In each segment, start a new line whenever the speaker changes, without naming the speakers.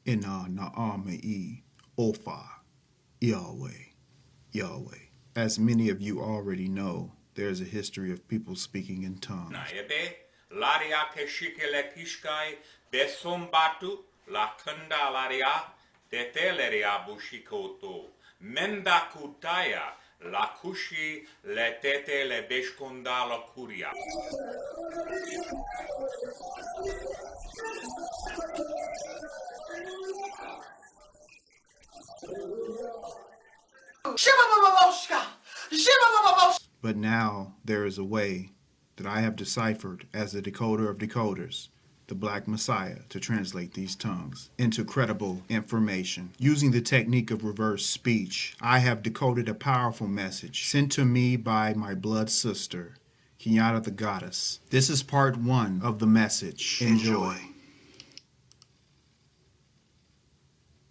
Ina Na'ama'i Ofa Yahweh, Yahweh. As many of you already know, there is a history of people speaking in tongues.
Naebe, laria keshikele kishkai, besombatu, la kanda laria, teteleria bushikoto, menda kutaya, la kushi, le tete le beshkonda la kuria.
But now there is a way that I have deciphered as the decoder of decoders, the Black Messiah, to translate these tongues into credible information. Using the technique of reverse speech, I have decoded a powerful message sent to me by my blood sister, Kenyana the goddess. This is part 1 of the message. Enjoy.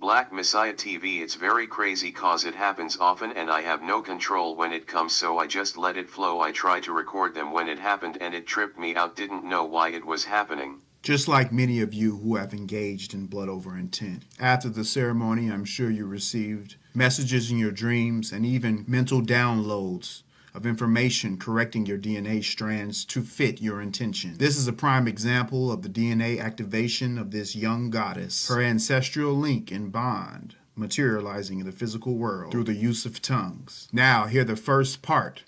Black Messiah TV. It's very crazy cause it happens often and I have no control when it comes, so I just let it flow. I tried to record them when it happened and it tripped me out, didn't know why it was happening.
Just like many of you who have engaged in blood over intent. After the ceremony, I'm sure you received messages in your dreams and even mental downloads of information correcting your DNA strands to fit your intention. This is a prime example of the DNA activation of this young goddess, her ancestral link and bond materializing in the physical world through the use of tongues. Now, hear the first part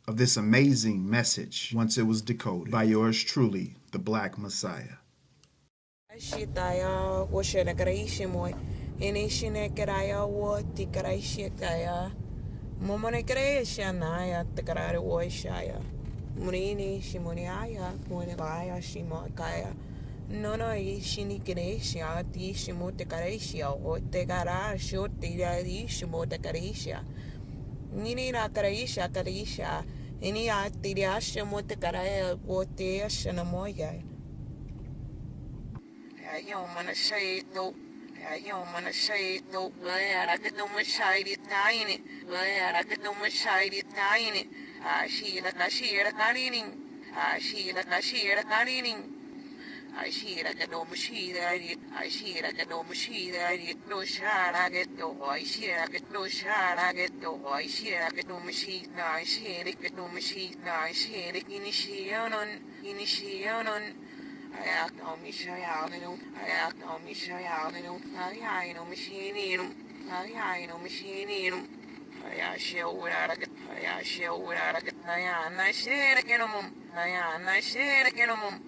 of this amazing message once it was decoded by yours truly, the Black Messiah.
Momone creesha naya te karare woishaya. Murini shimoniaya, muonebaya shimokaya. Nono ishini creesha, ti shimo te caresia, o te garasho te shimo te caresia. Nini na caresia caresia, any a tiriashimo te caraya, o te ashanamoya. I don't want to say it though. I don't want to say it though, but I get no much side it nine it, but I get no much side it nine it. I see that I see it carrying. I see that I see it carrying. I see that I don't see that it. I see that I don't see that it. No shot I get no. I see that I get no shot I get no. I see that I get no machine. I see it get no machine. I see it initiation. I act on me, show out, I act on me, show out, I know machine, I know machine, I shall without a get, I shall without a get, I said again a mum, I said again a mum.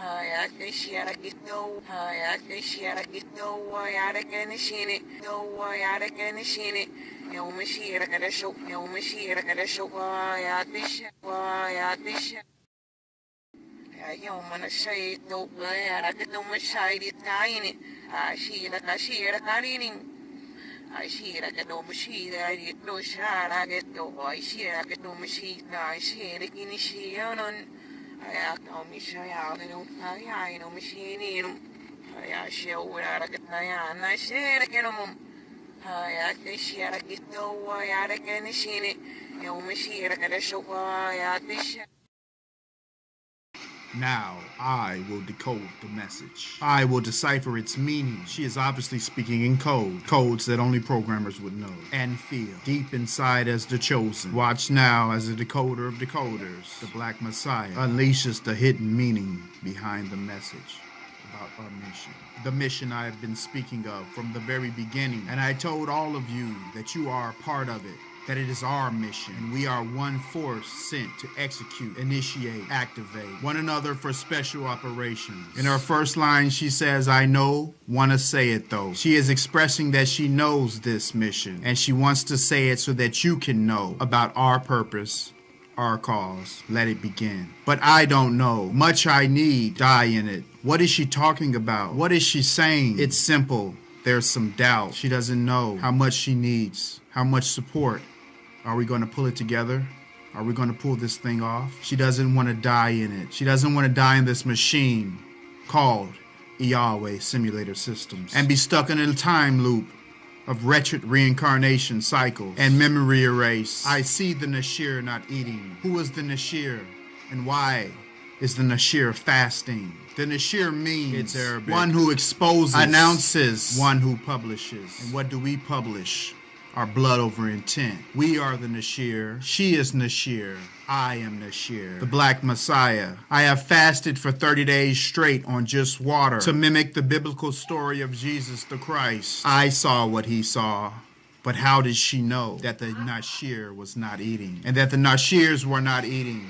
I act a share a get though, I act a share a get though, I add again a shin it, though I add again a shin it. No machine, I got a show, no machine, I got a show, why at this, why at this. I don't want to say it though, but I get no much side it nine it. I see it carrying. I see it, I get no machine, I get no shot, I get no, I see it, I get no machine, I see it, initiation. I act on me, show out, I know machine, I shall without a get I said again a mum. I act a share, I get no, I add again a shin it. No machine, I got a show, I add this.
Now, I will decode the message. I will decipher its meaning. She is obviously speaking in code, codes that only programmers would know and feel deep inside as the chosen. Watch now as the decoder of decoders, the Black Messiah, unleashes the hidden meaning behind the message about our mission. The mission I have been speaking of from the very beginning. And I told all of you that you are a part of it, that it is our mission, and we are one force sent to execute, initiate, activate one another for special operations. In her first line, she says, I know, want to say it though. She is expressing that she knows this mission, and she wants to say it so that you can know about our purpose, our cause. Let it begin. But I don't know. Much I need, die in it. What is she talking about? What is she saying? It's simple. There's some doubt. She doesn't know how much she needs, how much support. Are we going to pull it together? Are we going to pull this thing off? She doesn't want to die in it. She doesn't want to die in this machine called YAHWEH Simulator Systems and be stuck in a time loop of wretched reincarnation cycles and memory erase. I see the Nashir not eating. Who is the Nashir and why is the Nashir fasting? The Nashir means it's Arabic. One who exposes, announces, one who publishes. And what do we publish? Our blood over intent. We are the Nashir. She is Nashir. I am Nashir, the Black Messiah. I have fasted for 30 days straight on just water to mimic the biblical story of Jesus the Christ. I saw what he saw. But how did she know that the Nashir was not eating and that the Nashirs were not eating?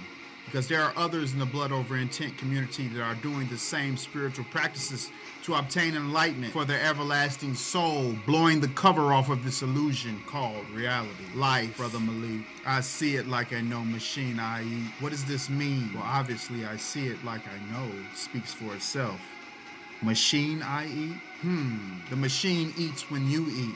Because there are others in the blood over intent community that are doing the same spiritual practices to obtain enlightenment for their everlasting soul, blowing the cover off of this illusion called reality. Life, Brother Malik. I see it like I know machine I eat. What does this mean? Well, obviously I see it like I know speaks for itself. Machine I eat? The machine eats when you eat.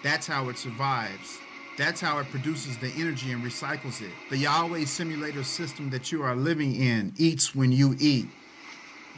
That's how it survives. That's how it produces the energy and recycles it. The YAHWEH simulator system that you are living in eats when you eat.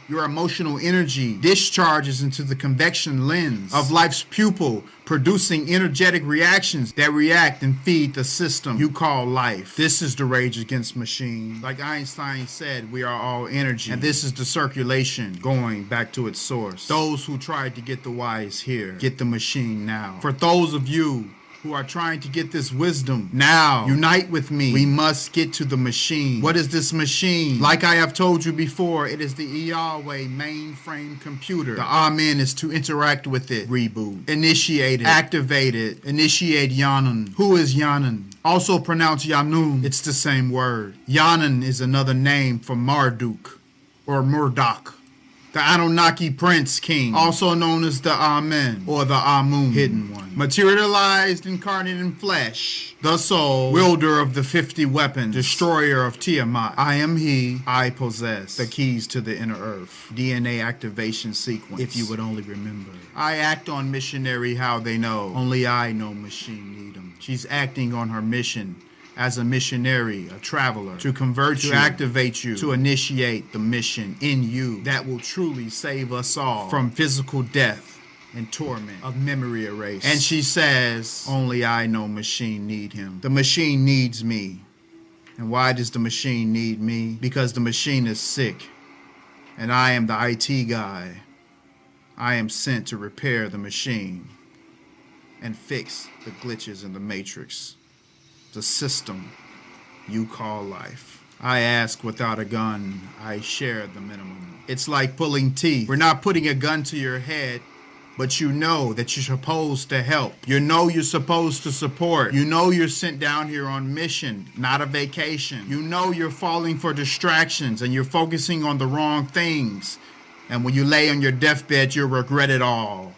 Your emotional energy discharges into the convection lens of life's pupil, producing energetic reactions that react and feed the system you call life. This is the rage against machine. Like Einstein said, we are all energy. And this is the circulation going back to its source. Those who tried to get the wise here, get the machine now. For those of you who are trying to get this wisdom now, unite with me. We must get to the machine. What is this machine? Like I have told you before, it is the YAHWEH mainframe computer. The Amen is to interact with it. Reboot. Initiate it. Activate it. Initiate Yanan. Who is Yanan? Also pronounced Yanun. It's the same word. Yanan is another name for Marduk or Murdoch. The Anunnaki Prince King, also known as the Amen or the Amun, hidden one. Materialized, incarnate in flesh, the soul, wielder of the 50 weapons, destroyer of Tiamat. I am he, I possess the keys to the inner earth. DNA activation sequence, if you would only remember. I act on missionary how they know. Only I know machine need 'em. She's acting on her mission as a missionary, a traveler, to convert you, to activate you, to initiate the mission in you that will truly save us all from physical death and torment of memory erase. And she says, only I know machine need him. The machine needs me. And why does the machine need me? Because the machine is sick, and I am the IT guy. I am sent to repair the machine and fix the glitches in the matrix. The system you call life. I ask without a gun, I share the minimum. It's like pulling teeth. We're not putting a gun to your head, but you know that you're supposed to help. You know you're supposed to support. You know you're sent down here on mission, not a vacation. You know you're falling for distractions and you're focusing on the wrong things. And when you lay on your deathbed, you'll regret it all.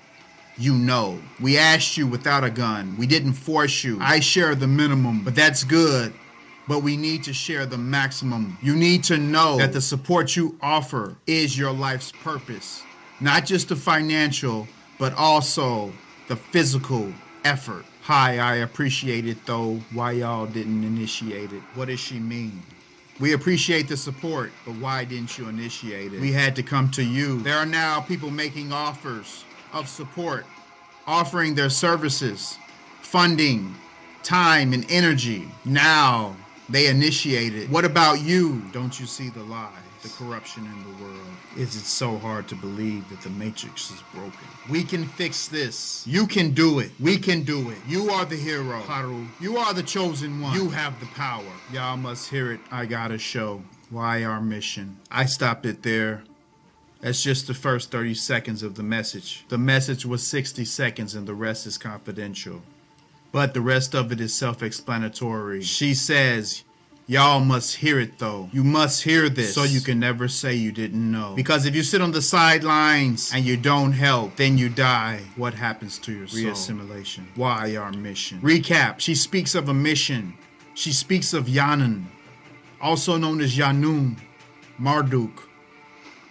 You know. We asked you without a gun. We didn't force you. I share the minimum, but that's good. But we need to share the maximum. You need to know that the support you offer is your life's purpose. Not just the financial, but also the physical effort. Hi, I appreciate it though. Why y'all didn't initiate it? What does she mean? We appreciate the support, but why didn't you initiate it? We had to come to you. There are now people making offers of support, offering their services, funding, time, and energy. Now they initiate it. What about you? Don't you see the lies, the corruption in the world? Is it so hard to believe that the matrix is broken? We can fix this. You can do it. We can do it. You are the hero, Haru. You are the chosen one. You have the power. Y'all must hear it. I got a show. Why our mission? I stopped it there. That's just the first 30 seconds of the message. The message was 60 seconds and the rest is confidential. But the rest of it is self-explanatory. She says, y'all must hear it though. You must hear this so you can never say you didn't know. Because if you sit on the sidelines and you don't help, then you die. What happens to your soul? Reassimilation. Why our mission? Recap. She speaks of a mission. She speaks of Yanan, also known as Yanun, Marduk,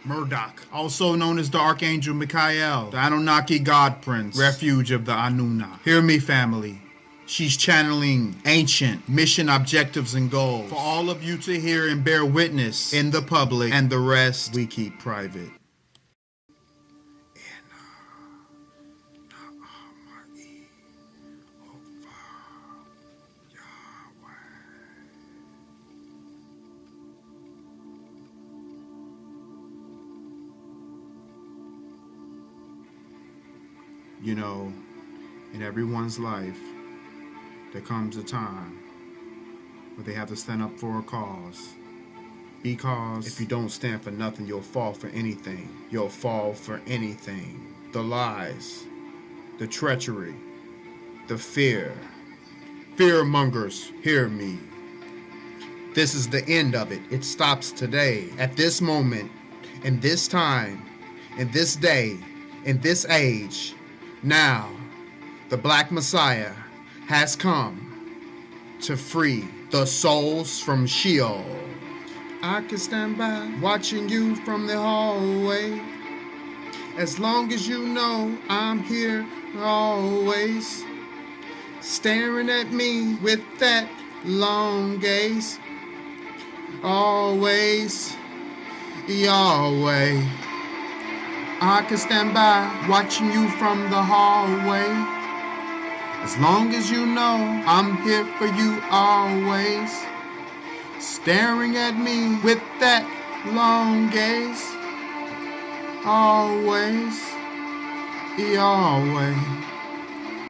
Murdoch, also known as the Archangel Michael, the Anunnaki God Prince, refuge of the Anunna. Hear me, family. She's channeling ancient mission objectives and goals for all of you to hear and bear witness in the public, and the rest we keep private. You know, in everyone's life, there comes a time where they have to stand up for a cause. Because if you don't stand for nothing, you'll fall for anything. You'll fall for anything. The lies, the treachery, the fear. Fearmongers, hear me. This is the end of it. It stops today. At this moment, in this time, in this day, in this age, now, the Black Messiah has come to free the souls from Sheol. I can stand by watching you from the hallway. As long as you know I'm here always. Staring at me with that long gaze. Always, Yahweh. I can stand by watching you from the hallway. As long as you know I'm here for you always. Staring at me with that long gaze. Always, Yahweh.